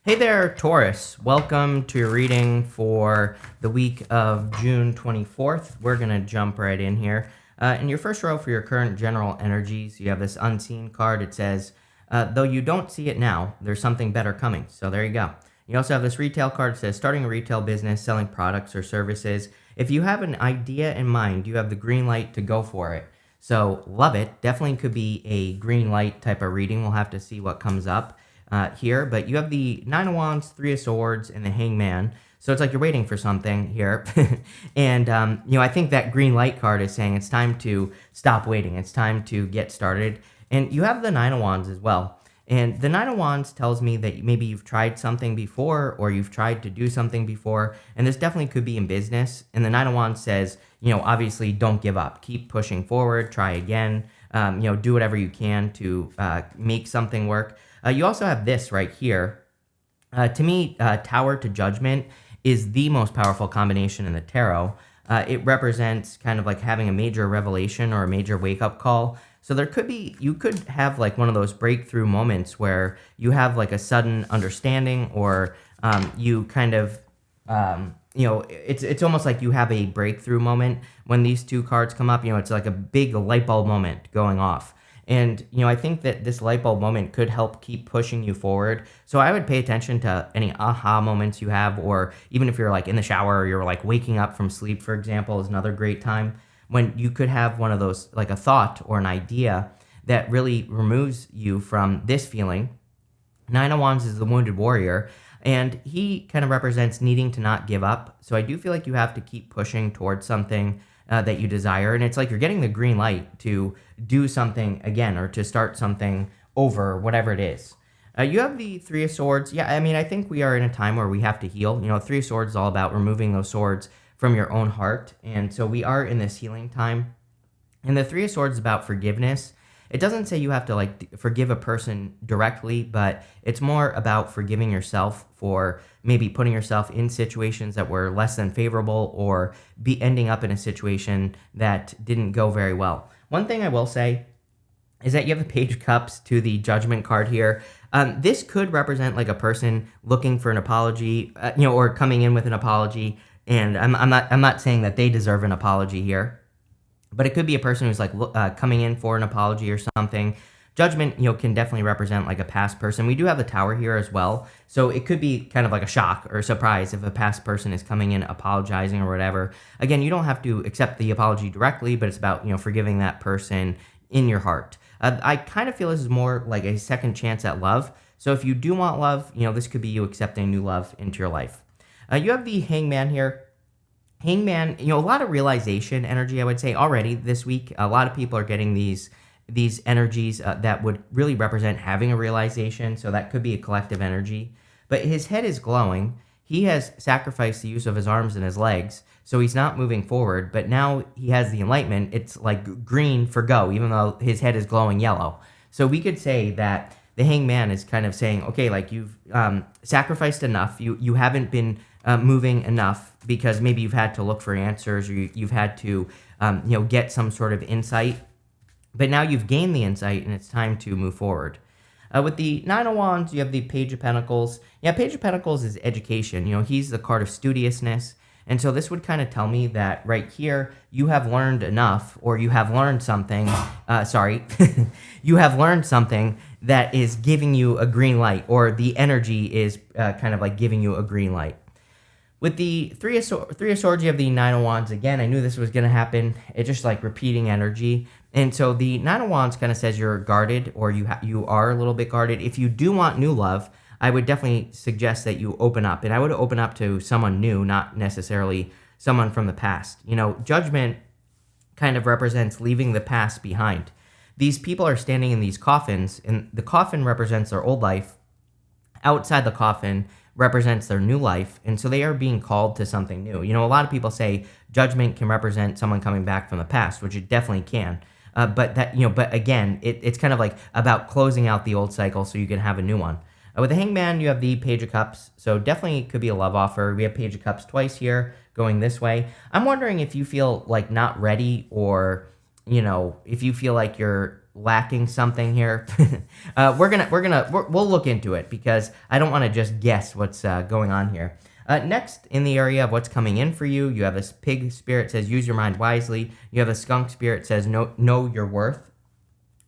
Hey there, Taurus. Welcome to your reading for the week of June 24th. We're going to jump right in here. In your first row for your current general energies, you have this unseen card. It says, though you don't see it now, there's something better coming. So there you go. You also have this retail card. It says, starting a retail business, selling products or services. If you have an idea in mind, you have the green light to go for it. So love it. Definitely could be a green light type of reading. We'll have to see what comes up here, but you have the Nine of Wands, Three of Swords, and the Hangman. So it's like you're waiting for something here. And, I think that green light card is saying it's time to stop waiting. It's time to get started. And you have the Nine of Wands as well. And the Nine of Wands tells me that maybe you've tried something before or you've tried to do something before. And this definitely could be in business. And the Nine of Wands says, obviously don't give up. Keep pushing forward. Try again. Do whatever you can to make something work. You also have this right here. To me, Tower to Judgment is the most powerful combination in the tarot. It represents kind of like having a major revelation or a major wake-up call. So you could have like one of those breakthrough moments where you have like a sudden understanding or you kind of, it's almost like you have a breakthrough moment when these two cards come up. It's like a big light bulb moment going off. And, I think that this light bulb moment could help keep pushing you forward. So I would pay attention to any aha moments you have, or even if you're like in the shower or you're like waking up from sleep, for example, is another great time when you could have one of those, like a thought or an idea that really removes you from this feeling. Nine of Wands is the wounded warrior, and he kind of represents needing to not give up. So I do feel like you have to keep pushing towards something that you desire. And it's like you're getting the green light to do something again or to start something over, whatever it is. You have the Three of Swords. Yeah, I think we are in a time where we have to heal. Three of Swords is all about removing those swords from your own heart. And so we are in this healing time. And the Three of Swords is about forgiveness. It doesn't say you have to like forgive a person directly, but it's more about forgiving yourself for maybe putting yourself in situations that were less than favorable or be ending up in a situation that didn't go very well. One thing I will say is that you have the Page of Cups to the Judgment card here. This could represent like a person looking for an apology, or coming in with an apology. And I'm not saying that they deserve an apology here. But it could be a person who's like coming in for an apology or something. Judgment, can definitely represent like a past person. We do have the Tower here as well. So it could be kind of like a shock or a surprise if a past person is coming in apologizing or whatever. Again, you don't have to accept the apology directly, but it's about, forgiving that person in your heart. I kind of feel this is more like a second chance at love. So if you do want love, this could be you accepting new love into your life. You have the Hangman here. Hangman, a lot of realization energy, I would say, already this week. A lot of people are getting these energies that would really represent having a realization. So that could be a collective energy. But his head is glowing. He has sacrificed the use of his arms and his legs. So he's not moving forward. But now he has the enlightenment. It's like green for go, even though his head is glowing yellow. So we could say that the Hangman is kind of saying, okay, like you've sacrificed enough. You haven't been moving enough because maybe you've had to look for answers or you've had to, get some sort of insight. But now you've gained the insight and it's time to move forward. With the Nine of Wands, you have the Page of Pentacles. Yeah, Page of Pentacles is education. He's the card of studiousness. And so this would kind of tell me that right here, you have learned enough or you have learned something, you have learned something that is giving you a green light, or the energy is kind of like giving you a green light. With the Three of Swords, you have the Nine of Wands. Again, I knew this was going to happen. It's just like repeating energy. And so the Nine of Wands kind of says you're guarded, or you are a little bit guarded. If you do want new love, I would definitely suggest that you open up. And I would open up to someone new, not necessarily someone from the past. Judgment kind of represents leaving the past behind. These people are standing in these coffins, and the coffin represents their old life. Outside the coffin represents their new life, and so they are being called to something new. A lot of people say judgment can represent someone coming back from the past, which it definitely can. But again, it's kind of like about closing out the old cycle so you can have a new one. With the Hangman, you have the Page of Cups, so definitely could be a love offer. We have Page of Cups twice here, going this way. I'm wondering if you feel like not ready, or if you feel like you're lacking something here. We'll look into it because I don't want to just guess what's going on here. Next, in the area of what's coming in for you, you have this pig spirit says use your mind wisely. You have a skunk spirit says know your worth.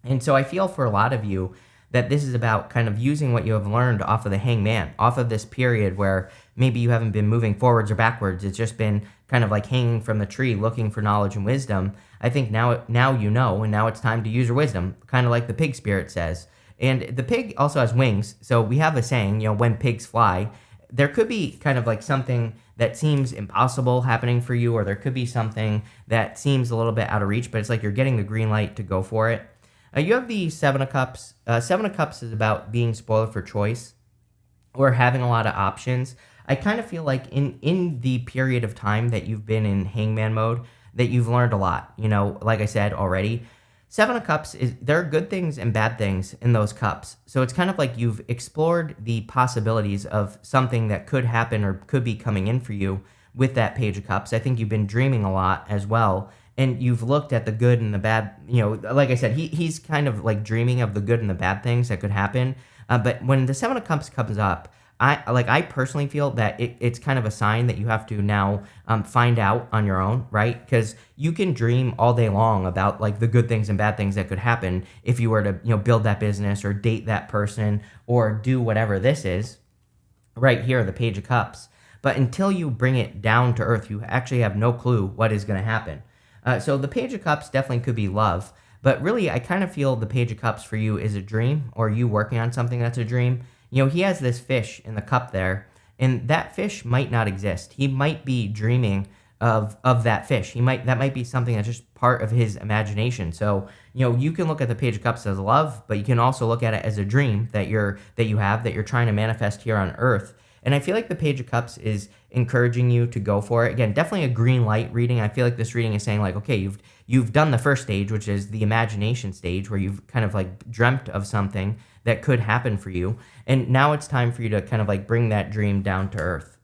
And so I feel for a lot of you that this is about kind of using what you have learned off of the hangman, off of this period where maybe you haven't been moving forwards or backwards. It's just been kind of like hanging from the tree looking for knowledge and wisdom. I think now you know, and now it's time to use your wisdom, kind of like the pig spirit says. And the pig also has wings, so we have a saying, when pigs fly, there could be kind of like something that seems impossible happening for you, or there could be something that seems a little bit out of reach, but it's like you're getting the green light to go for it. You have the Seven of Cups. Seven of Cups is about being spoiled for choice or having a lot of options. I kind of feel like in the period of time that you've been in hangman mode, that you've learned a lot. Like I said already, Seven of Cups there are good things and bad things in those cups. So it's kind of like you've explored the possibilities of something that could happen or could be coming in for you with that Page of Cups. I think you've been dreaming a lot as well. And you've looked at the good and the bad, like I said, he's kind of like dreaming of the good and the bad things that could happen. But when the Seven of Cups comes up, I personally feel that it's kind of a sign that you have to now find out on your own, right? Because you can dream all day long about like the good things and bad things that could happen if you were to build that business or date that person or do whatever this is right here, the Page of Cups. But until you bring it down to earth, you actually have no clue what is going to happen. So the Page of Cups definitely could be love, but really I kind of feel the Page of Cups for you is a dream, or you working on something that's a dream. He has this fish in the cup there, and that fish might not exist. He might be dreaming of that fish. That might be something that's just part of his imagination. So you can look at the Page of Cups as love, but you can also look at it as a dream that you're trying to manifest here on Earth. And I feel like the Page of Cups is encouraging you to go for it. Again, definitely a green light reading. I feel like this reading is saying like, okay, you've done the first stage, which is the imagination stage, where you've kind of like dreamt of something that could happen for you. And now it's time for you to kind of like bring that dream down to earth.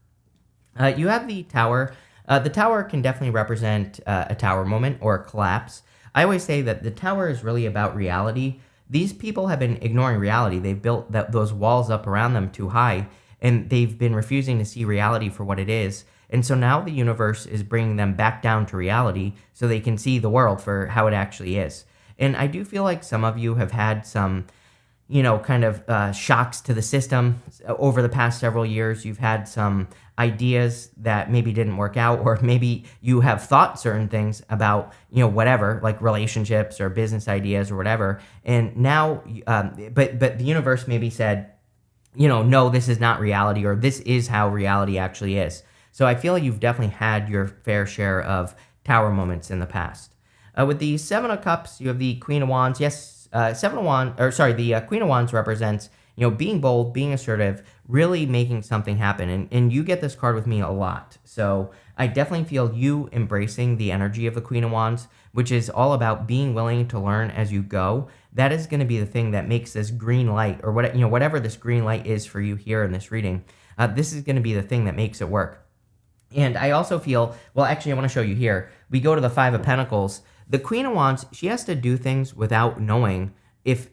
You have the Tower. The Tower can definitely represent a tower moment or a collapse. I always say that the Tower is really about reality. These people have been ignoring reality. They've built those walls up around them too high, and they've been refusing to see reality for what it is. And so now the universe is bringing them back down to reality so they can see the world for how it actually is. And I do feel like some of you have had some, kind of shocks to the system over the past several years. You've had some ideas that maybe didn't work out, or maybe you have thought certain things about, whatever, like relationships or business ideas or whatever. And now, but the universe maybe said, no, this is not reality, or this is how reality actually is. So I feel like you've definitely had your fair share of tower moments in the past. With the Seven of Cups, you have the Queen of Wands. Yes, the Queen of Wands represents, being bold, being assertive, really making something happen. And you get this card with me a lot. So I definitely feel you embracing the energy of the Queen of Wands, which is all about being willing to learn as you go. That is going to be the thing that makes this green light, or whatever this green light is for you here in this reading. This is going to be the thing that makes it work. And I also feel, well, actually, I want to show you here. We go to the Five of Pentacles. The Queen of Wands, she has to do things without knowing if,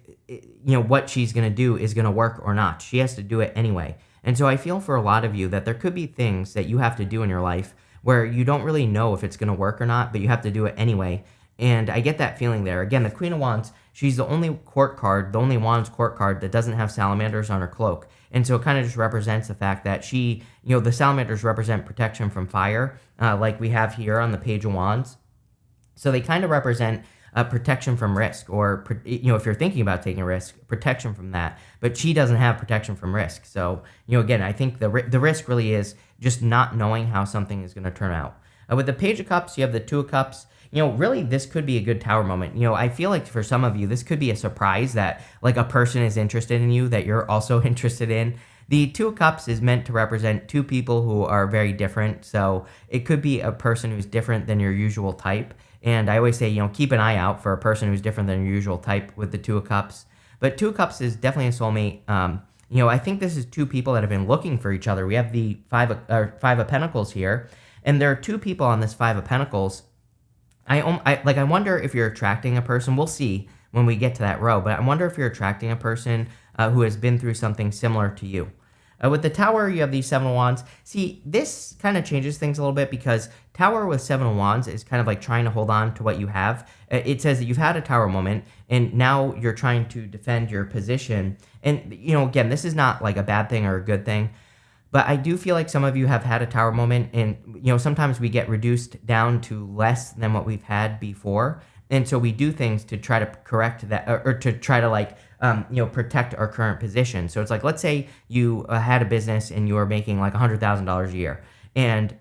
what she's going to do is going to work or not. She has to do it anyway. And so I feel for a lot of you that there could be things that you have to do in your life where you don't really know if it's going to work or not, but you have to do it anyway. And I get that feeling there. Again, the Queen of Wands, she's the only court card, the only Wands court card that doesn't have salamanders on her cloak. And so it kind of just represents the fact that she, the salamanders represent protection from fire, like we have here on the Page of Wands. So they kind of represent protection from risk, or, if you're thinking about taking a risk, protection from that. But she doesn't have protection from risk. So, again, I think the risk really is just not knowing how something is going to turn out. With the Page of Cups, you have the Two of Cups. Really, this could be a good tower moment. I feel like for some of you, this could be a surprise that like a person is interested in you that you're also interested in. The Two of Cups is meant to represent two people who are very different. So it could be a person who's different than your usual type. And I always say, keep an eye out for a person who's different than your usual type with the Two of Cups. But Two of Cups is definitely a soulmate. I think this is two people that have been looking for each other. We have the Five of Pentacles here. And there are two people on this Five of Pentacles. I wonder if you're attracting a person. We'll see. when we get to that row. But I wonder if you're attracting a person who has been through something similar to you. With the Tower, you have these Seven of Wands. See, this kind of changes things a little bit because Tower with Seven of Wands is kind of like trying to hold on to what you have. It says that you've had a Tower moment, and now you're trying to defend your position. And, again, this is not like a bad thing or a good thing, but I do feel like some of you have had a Tower moment, and, sometimes we get reduced down to less than what we've had before. And so we do things to try to correct that, or to try to protect our current position. So it's like, let's say you had a business and you were making like $100,000 a year, and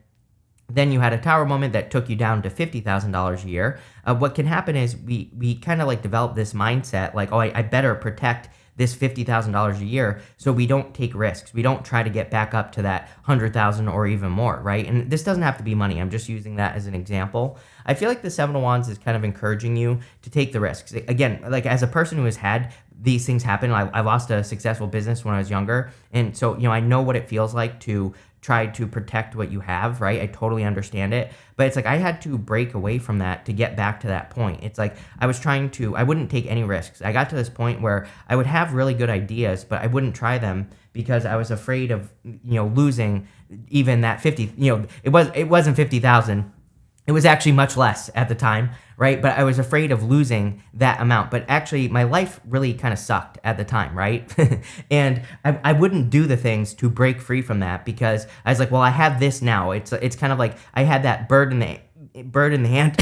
then you had a Tower moment that took you down to $50,000 a year. What can happen is we kind of like develop this mindset, like, oh, I better protect this $50,000 a year so we don't take risks. We don't try to get back up to that 100,000 or even more, right? And this doesn't have to be money. I'm just using that as an example. I feel like the Seven of Wands is kind of encouraging you to take the risks. Again, like as a person who has had these things happen, I lost a successful business when I was younger. And so, I know what it feels like to try to protect what you have, right? I totally understand it. But it's like I had to break away from that to get back to that point. It's like I wouldn't take any risks. I got to this point where I would have really good ideas, but I wouldn't try them because I was afraid of, losing even that 50, it wasn't 50,000. It was actually much less at the time, right? But I was afraid of losing that amount. But actually, my life really kind of sucked at the time, right? And I wouldn't do the things to break free from that because I was like, well, I have this now. It's kind of like I had that bird in the hand.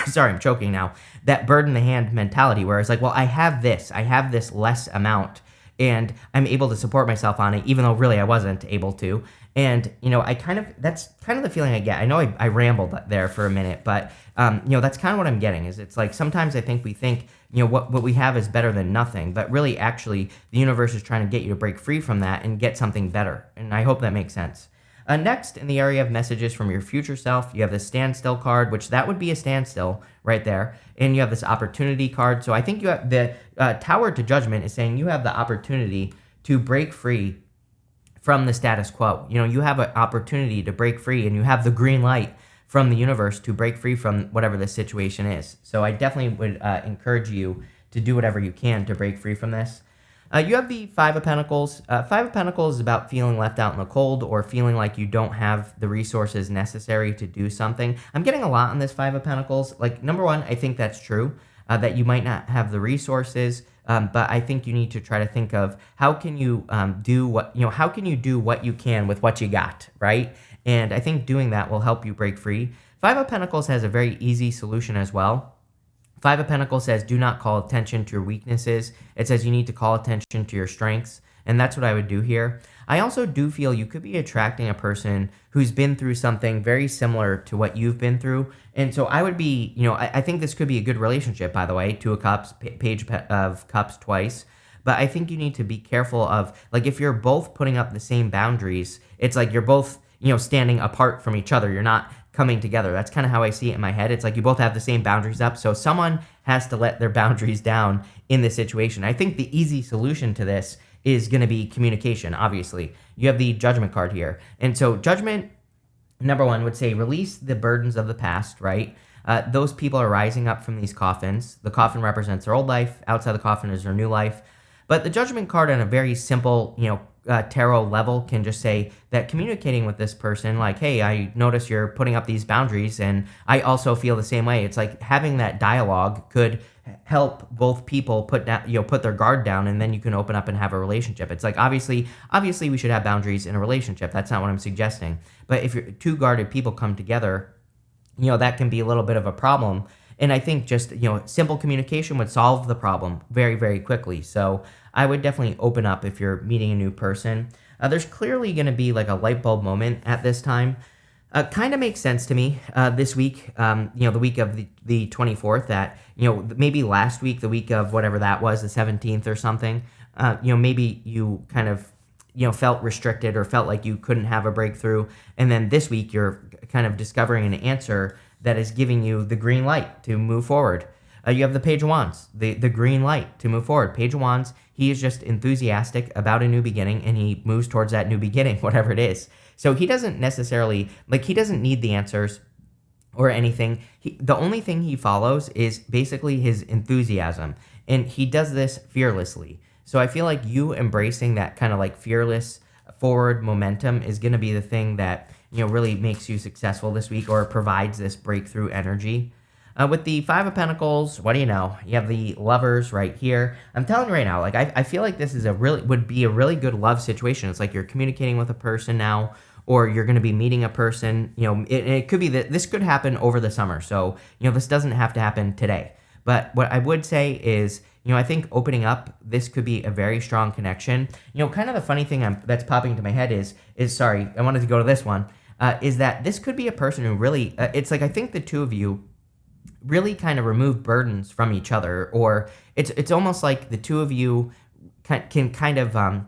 Sorry, I'm choking now. That bird in the hand mentality where it's like, well, I have this less amount, and I'm able to support myself on it, even though really I wasn't able to. And, that's kind of the feeling I get. I know I rambled there for a minute, but, that's kind of what I'm getting is it's like sometimes I think we think, what we have is better than nothing, but really actually the universe is trying to get you to break free from that and get something better. And I hope that makes sense. Next, in the area of messages from your future self, you have the standstill card, which that would be a standstill right there. And you have this opportunity card. So I think you have the Tower to Judgment is saying you have the opportunity to break free from the status quo. You have an opportunity to break free, and you have the green light from the universe to break free from whatever the situation is. So I definitely would encourage you to do whatever you can to break free from this. You have the Five of Pentacles. Five of Pentacles is about feeling left out in the cold or feeling like you don't have the resources necessary to do something. I'm getting a lot on this Five of Pentacles. Like, number one, I think that's true, that you might not have the resources, but I think you need to try to think of how can you do what you can with what you got, right? And I think doing that will help you break free. Five of Pentacles has a very easy solution as well. Five of Pentacles says, do not call attention to your weaknesses. It says you need to call attention to your strengths. And that's what I would do here. I also do feel you could be attracting a person who's been through something very similar to what you've been through. And so I would be, I think this could be a good relationship, by the way, Two of Cups, Page of Cups twice. But I think you need to be careful of, like, if you're both putting up the same boundaries, it's like you're both, standing apart from each other. You're not coming together. That's kind of how I see it in my head. It's like you both have the same boundaries up. So someone has to let their boundaries down in this situation. I think the easy solution to this is going to be communication, obviously. You have the Judgment card here. And so Judgment, number one, would say release the burdens of the past, right? Those people are rising up from these coffins. The coffin represents their old life. Outside the coffin is their new life. But the Judgment card on a very simple, tarot level can just say that communicating with this person, like, hey, I notice you're putting up these boundaries and I also feel the same way. It's like having that dialogue could help both people put their guard down, and then you can open up and have a relationship. It's like, obviously we should have boundaries in a relationship. That's not what I'm suggesting. But if two guarded people come together, that can be a little bit of a problem. And I think just, simple communication would solve the problem very, very quickly. So I would definitely open up if you're meeting a new person. There's clearly going to be like a light bulb moment at this time. Kind of makes sense to me this week, the week of the 24th, that, maybe last week, the week of whatever that was, the 17th or something, maybe you kind of, felt restricted or felt like you couldn't have a breakthrough. And then this week you're kind of discovering an answer that is giving you the green light to move forward. You have the Page of Wands, the green light to move forward. Page of Wands, he is just enthusiastic about a new beginning, and he moves towards that new beginning, whatever it is. So he doesn't necessarily, he doesn't need the answers or anything. The only thing he follows is basically his enthusiasm. and he does this fearlessly. So I feel like you embracing that kind of like fearless forward momentum is going to be the thing that really makes you successful this week, or provides this breakthrough energy. With the Five of Pentacles, what do you know? You have the Lovers right here. I'm telling you right now, like I feel like this is would be a really good love situation. It's like you're communicating with a person now, or you're going to be meeting a person. It could be that this could happen over the summer. So this doesn't have to happen today. But what I would say is, I think opening up, this could be a very strong connection. Kind of the funny thing that's popping into my head is sorry, I wanted to go to this one, is that this could be a person who really, it's like I think the two of you really kind of remove burdens from each other, or it's almost like the two of you can kind of, I'm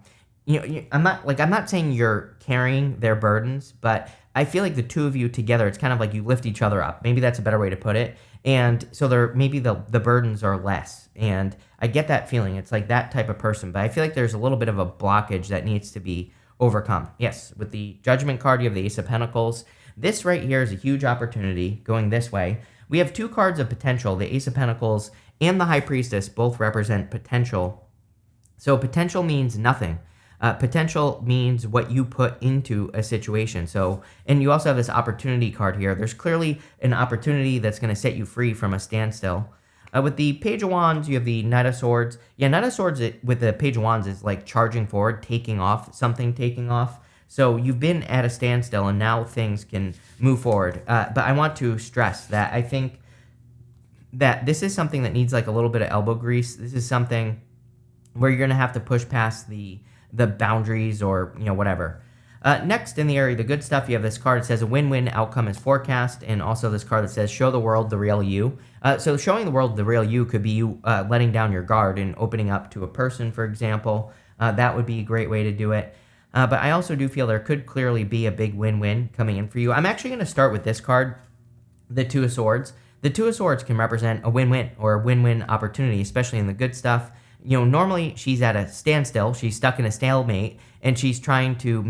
not saying you're carrying their burdens, but I feel like the two of you together, it's kind of like you lift each other up. Maybe that's a better way to put it. And so maybe the burdens are less. And I get that feeling. It's like that type of person. But I feel like there's a little bit of a blockage that needs to be overcome. Yes, with the Judgment card, you have the Ace of Pentacles. This right here is a huge opportunity going this way. We have two cards of potential. The Ace of Pentacles and the High Priestess both represent potential. So potential means nothing. Potential means what you put into a situation. So, and you also have this opportunity card here. There's clearly an opportunity that's going to set you free from a standstill. With the Page of Wands, you have the Knight of Swords. Yeah, Knight of Swords with the Page of Wands is like charging forward, taking off, something taking off. So you've been at a standstill and now things can move forward. But I want to stress that I think that this is something that needs like a little bit of elbow grease. This is something where you're going to have to push past the boundaries, or whatever. Next, in the area of the good stuff, you have this card that says a win-win outcome is forecast, and also this card that says show the world the real you. So showing the world the real you could be you letting down your guard and opening up to a person, for example. That would be a great way to do it. But I also do feel there could clearly be a big win-win coming in for you. I'm actually going to start with this card, the Two of Swords. The Two of Swords can represent a win-win or a win-win opportunity, especially in the good stuff. Normally she's at a standstill, she's stuck in a stalemate, and she's trying to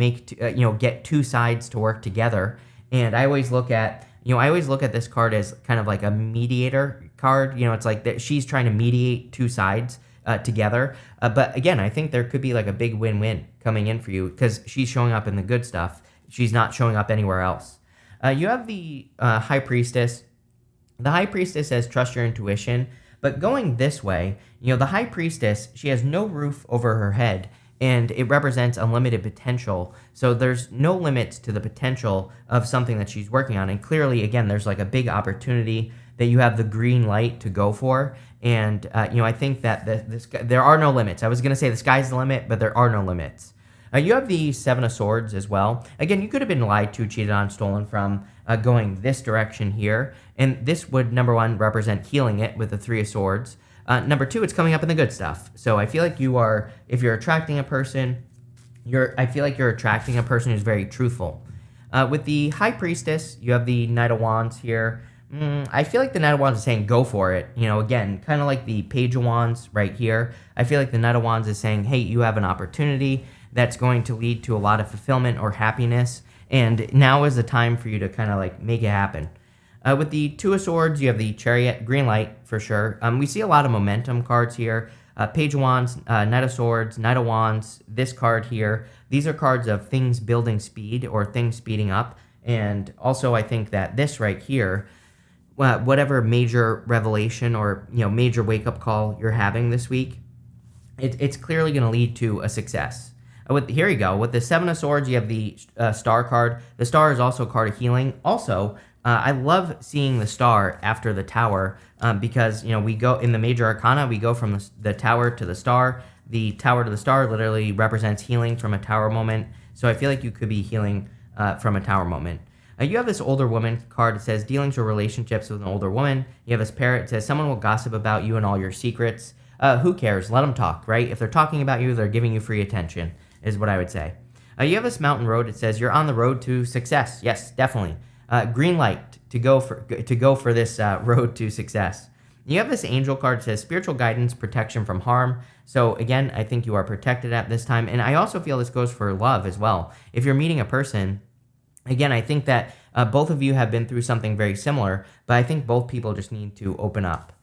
get two sides to work together. And I always look at this card as kind of like a mediator card. It's like that she's trying to mediate two sides together. But again, I think there could be like a big win-win coming in for you because she's showing up in the good stuff. She's not showing up anywhere else. You have the High Priestess. The High Priestess says trust your intuition. But going this way, the High Priestess, she has no roof over her head, and it represents unlimited potential. So there's no limits to the potential of something that she's working on. And clearly, again, there's like a big opportunity that you have the green light to go for. And, I think that there are no limits. I was going to say the sky's the limit, but there are no limits. You have the Seven of Swords as well. Again, you could have been lied to, cheated on, stolen from, going this direction here. And this would, number one, represent healing it with the Three of Swords. Number two, it's coming up in the good stuff. So I feel like if you're attracting a person, I feel like you're attracting a person who's very truthful. With the High Priestess, you have the Knight of Wands here. I feel like the Knight of Wands is saying go for it. Again, kind of like the Page of Wands right here. I feel like the Knight of Wands is saying, hey, you have an opportunity that's going to lead to a lot of fulfillment or happiness. And now is the time for you to kind of like make it happen. With the Two of Swords, you have the Chariot, green light for sure. We see a lot of momentum cards here. Page of Wands, Knight of Swords, Knight of Wands, this card here. These are cards of things building speed or things speeding up. And also I think that this right here, whatever major revelation or major wake-up call you're having this week, it's clearly going to lead to a success. Here you go. With the Seven of Swords, you have the Star card. The Star is also a card of healing. Also, I love seeing the Star after the Tower because, we go in the major arcana, we go from the Tower to the Star. The Tower to the Star literally represents healing from a Tower moment. So I feel like you could be healing from a Tower moment. You have this Older Woman card that says dealings or relationships with an older woman. You have this Parrot that says someone will gossip about you and all your secrets. Who cares? Let them talk, right? If they're talking about you, they're giving you free attention, is what I would say. You have this Mountain Road. It says you're on the road to success. Yes, definitely. Green light to go for this road to success. You have this Angel card that says spiritual guidance, protection from harm. So again, I think you are protected at this time. And I also feel this goes for love as well. If you're meeting a person, again, I think that both of you have been through something very similar, but I think both people just need to open up.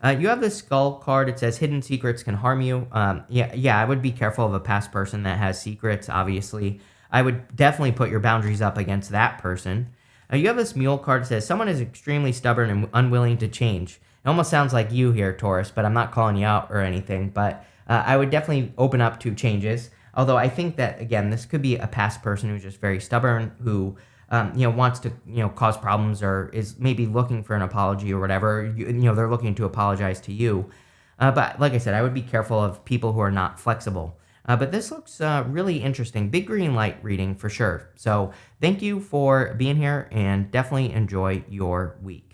You have this skull card. It says hidden secrets can harm you. Yeah, I would be careful of a past person that has secrets. Obviously, I would definitely put your boundaries up against that person. You have this mule card that says someone is extremely stubborn and unwilling to change. It almost sounds like you here, Taurus, but I'm not calling you out or anything. But I would definitely open up to changes. Although I think that again, this could be a past person who's just very stubborn, who wants to cause problems or is maybe looking for an apology or whatever. They're looking to apologize to you. But like I said, I would be careful of people who are not flexible. But this looks really interesting. Big green light reading for sure. So thank you for being here and definitely enjoy your week.